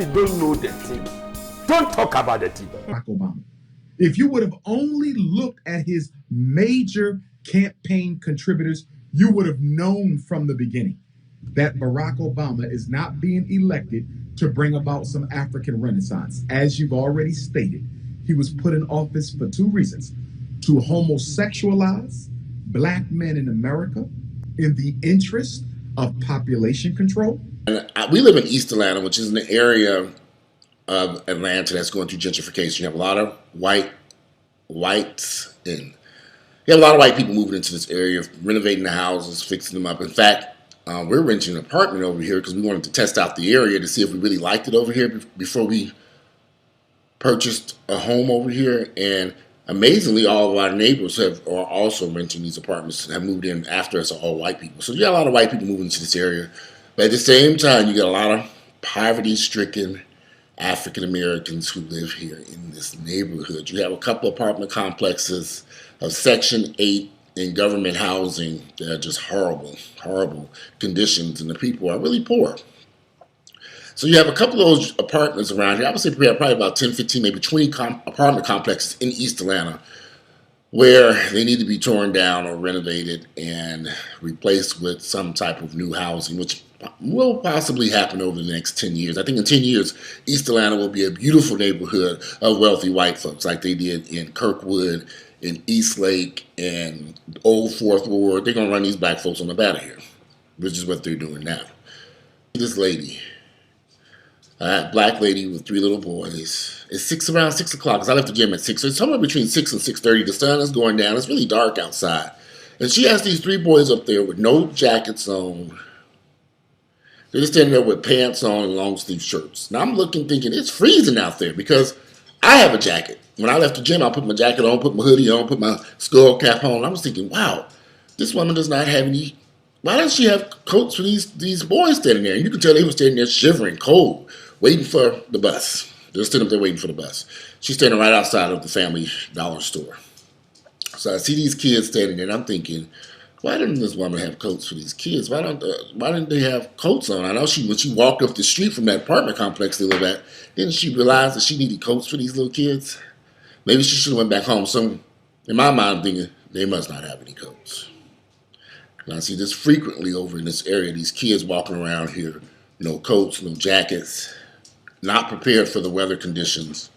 you don't know the thing, don't talk about the thing. Barack Obama. If you would have only looked at his major campaign contributors, you would have known from the beginning that Barack Obama is not being elected to bring about some African Renaissance. As you've already stated, he was put in office for two reasons: to homosexualize black men in America in the interest of population control. And we live in East Atlanta, which is an area of Atlanta that's going through gentrification. You have a lot of whites, and you have a lot of white people moving into this area, renovating the houses, fixing them up. In fact, we're renting an apartment over here because we wanted to test out the area to see if we really liked it over here before we purchased a home over here. And amazingly, all of our neighbors are also renting these apartments and have moved in after us, all white people. So you got a lot of white people moving into this area. But at the same time, you got a lot of poverty-stricken African Americans who live here in this neighborhood. You have a couple apartment complexes of Section 8 in government housing that are just horrible, horrible conditions, and the people are really poor. So you have a couple of those apartments around here. I would say we have probably about 10, 15, maybe 20 apartment complexes in East Atlanta where they need to be torn down or renovated and replaced with some type of new housing, which will possibly happen over the next 10 years. I think in 10 years, East Atlanta will be a beautiful neighborhood of wealthy white folks like they did in Kirkwood, in Eastlake, and Old Fourth Ward. They're going to run these black folks on the out of here, which is what they're doing now. This lady, a black lady with 3 little boys. It's around 6 o'clock because I left the gym at 6. So it's somewhere between 6 and 6:30. The sun is going down. It's really dark outside. And she has these 3 boys up there with no jackets on. They're just standing there with pants on and long sleeve shirts. Now I'm looking, thinking, it's freezing out there because I have a jacket. When I left the gym, I put my jacket on, put my hoodie on, put my skull cap on. I was thinking, wow, this woman does not have any. Why does she have coats for these boys standing there? And you can tell they were standing there shivering, cold, waiting for the bus. They're standing up there waiting for the bus. She's standing right outside of the Family Dollar store. So I see these kids standing there, and I'm thinking, why didn't this woman have coats for these kids? Why didn't they have coats on? I know when she walked up the street from that apartment complex they live at, didn't she realize that she needed coats for these little kids? Maybe she should have went back home. So in my mind, I'm thinking, they must not have any coats. And I see this frequently over in this area, these kids walking around here, no coats, no jackets, not prepared for the weather conditions.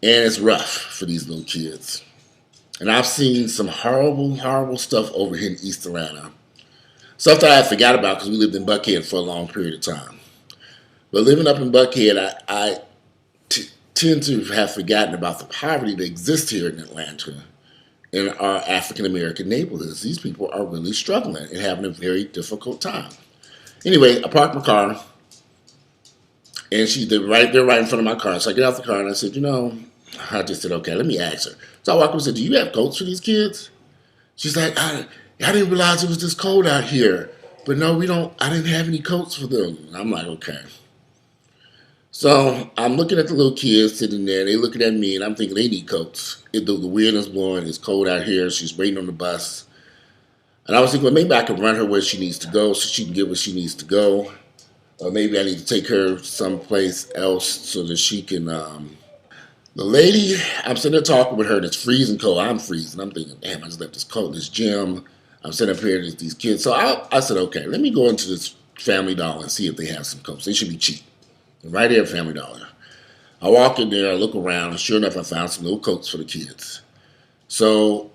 And it's rough for these little kids. And I've seen some horrible, horrible stuff over here in East Atlanta. Stuff that I forgot about because we lived in Buckhead for a long period of time. But living up in Buckhead, I tend to have forgotten about the poverty that exists here in Atlanta in our African American neighborhoods. These people are really struggling and having a very difficult time. Anyway, I parked my car, and they're right in front of my car. So I get out the car and I said, I just said, okay, let me ask her. So I walked up and said, do you have coats for these kids? She's like, I didn't realize it was this cold out here. But no, I didn't have any coats for them. I'm like, okay. So I'm looking at the little kids sitting there. They looking at me, and I'm thinking they need coats. The wind is blowing. It's cold out here. She's waiting on the bus. And I was thinking, well, maybe I can run her where she needs to go so she can get where she needs to go. Or maybe I need to take her someplace else so that she can... The lady, I'm sitting there talking with her, and it's freezing cold. I'm freezing. I'm thinking, damn, I just left this coat in this gym. I'm sitting up here with these kids. So I said, okay, let me go into this Family Dollar and see if they have some coats. They should be cheap. Right there at Family Dollar. I walk in there, I look around, and sure enough, I found some little coats for the kids. So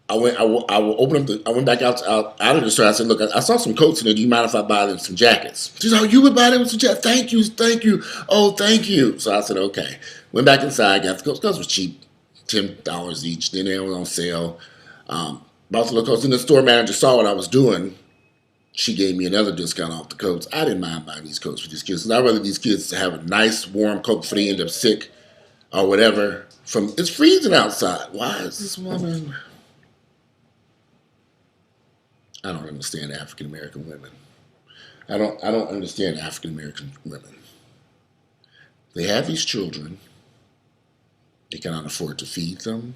I went back out of the store. I said, look, I saw some coats in there. Do you mind if I buy them some jackets? She said, oh, you would buy them some jackets? Thank you. Oh, thank you. So I said, okay. Went back inside, got the coats. Coats were cheap, $10 each. Then they were on sale. Bought the little coats. Then the store manager saw what I was doing. She gave me another discount off the coats. I didn't mind buying these coats for these kids. I'd rather these kids to have a nice, warm coat before they end up sick or whatever. It's freezing outside. Why is this woman... I don't understand African American women. I don't understand African American women. They have these children. They cannot afford to feed them.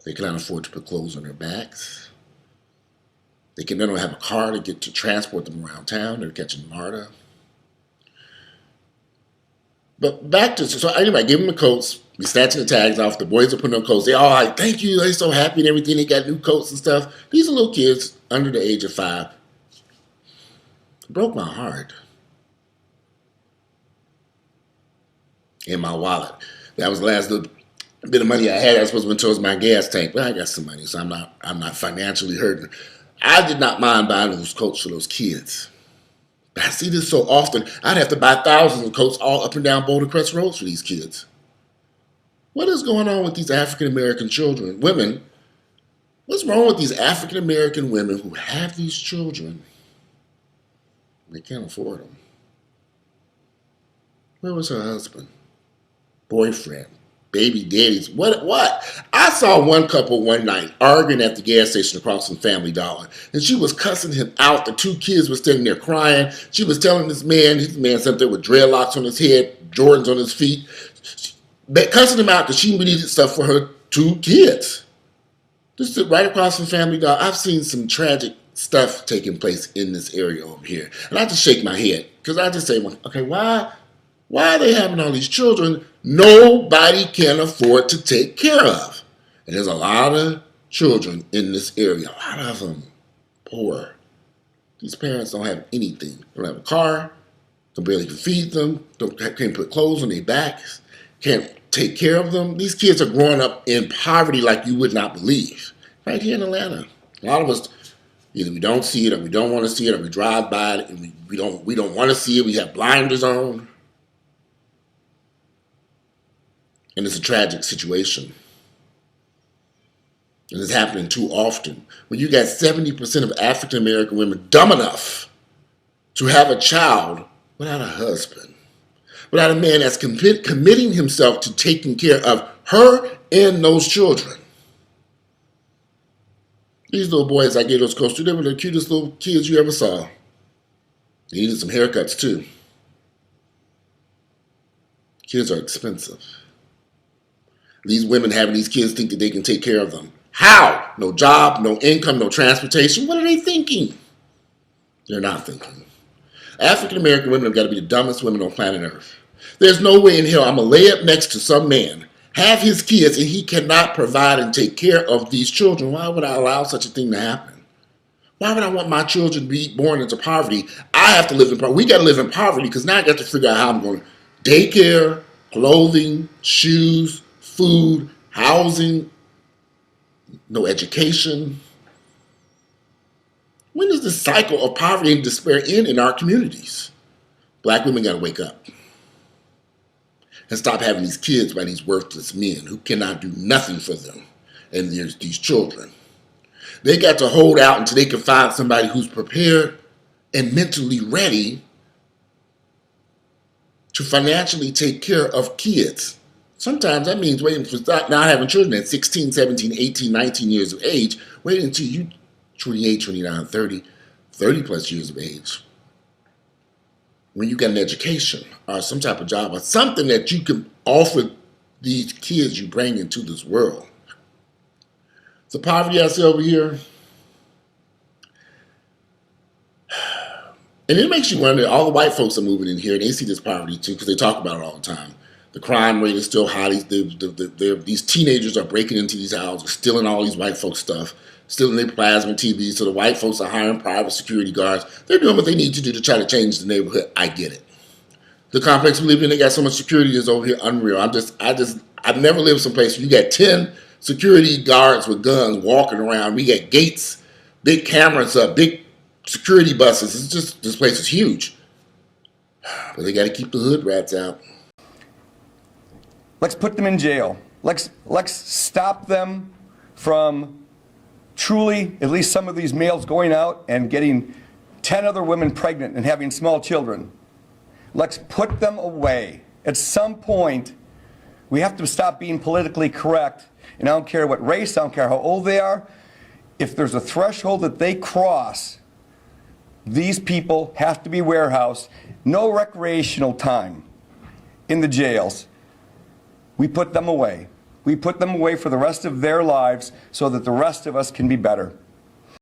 They cannot afford to put clothes on their backs. They don't have a car to transport them around town. They're catching MARTA. But back to, so anyway, give them the coats. We snatching the tags off. The boys are putting on coats. They all like, thank you. They're so happy and everything. They got new coats and stuff. These are little kids under the age of 5. It broke my heart. In my wallet. That was the last little bit of money I had. I was supposed to went towards my gas tank, but I got some money, so I'm not financially hurting. I did not mind buying those coats for those kids. But I see this so often. I'd have to buy thousands of coats all up and down Boulder Crest roads for these kids. What is going on with these African American children, women? What's wrong with these African American women who have these children? They can't afford them. Where was her husband? Boyfriend? Baby daddies? What? I saw one couple one night arguing at the gas station across from Family Dollar, and she was cussing him out. The 2 kids were standing there crying. She was telling his man sat there with dreadlocks on his head, Jordans on his feet, cussing him out because she needed stuff for her 2 kids. Just right across from Family Dollar. I've seen some tragic stuff taking place in this area over here, and I just shake my head because I just say, okay, why are they having all these children nobody can afford to take care of? And there's a lot of children in this area, a lot of them poor. These parents don't have anything. They don't have a car, can barely feed them, can't put clothes on their backs, can't take care of them. These kids are growing up in poverty like you would not believe. Right here in Atlanta. A lot of us, either we don't see it or we don't want to see it, or we drive by it and we don't want to see it. We have blinders on. And it's a tragic situation. And it's happening too often. When you got 70% of African American women dumb enough to have a child without a husband, without a man that's committing himself to taking care of her and those children. These little boys I gave those coats to, they were the cutest little kids you ever saw. They needed some haircuts too. Kids are expensive. These women having these kids think that they can take care of them. How? No job, no income, no transportation. What are they thinking? They're not thinking. African American women have got to be the dumbest women on planet Earth. There's no way in hell I'm going to lay up next to some man, have his kids, and he cannot provide and take care of these children. Why would I allow such a thing to happen? Why would I want my children to be born into poverty? I have to live in poverty. We got to live in poverty because now I got to figure out how I'm going to daycare, clothing, shoes, food, housing, no education. When does the cycle of poverty and despair end in our communities? Black women got to wake up and stop having these kids by these worthless men who cannot do nothing for them. And there's these children. They got to hold out until they can find somebody who's prepared and mentally ready to financially take care of kids. Sometimes that means waiting for not having children at 16, 17, 18, 19 years of age, waiting until you 28, 29, 30 plus years of age. When you got an education or some type of job or something that you can offer these kids you bring into this world. The poverty I see over here, and it makes you wonder, all the white folks are moving in here and they see this poverty too because they talk about it all the time. The crime rate is still high. These teenagers are breaking into these houses, stealing all these white folks' stuff, stealing their plasma TVs. So the white folks are hiring private security guards. They're doing what they need to do to try to change the neighborhood. I get it. The complex we live in, they got so much security is over here unreal. I've never lived someplace where you got 10 security guards with guns walking around. We got gates, big cameras up, big security buses. It's just, this place is huge. But they got to keep the hood rats out. Let's put them in jail. Let's stop them from truly, at least some of these males going out and getting 10 other women pregnant and having small children. Let's put them away. At some point, we have to stop being politically correct. And I don't care what race, I don't care how old they are. If there's a threshold that they cross, these people have to be warehoused. No recreational time in the jails. We put them away. We put them away for the rest of their lives so that the rest of us can be better.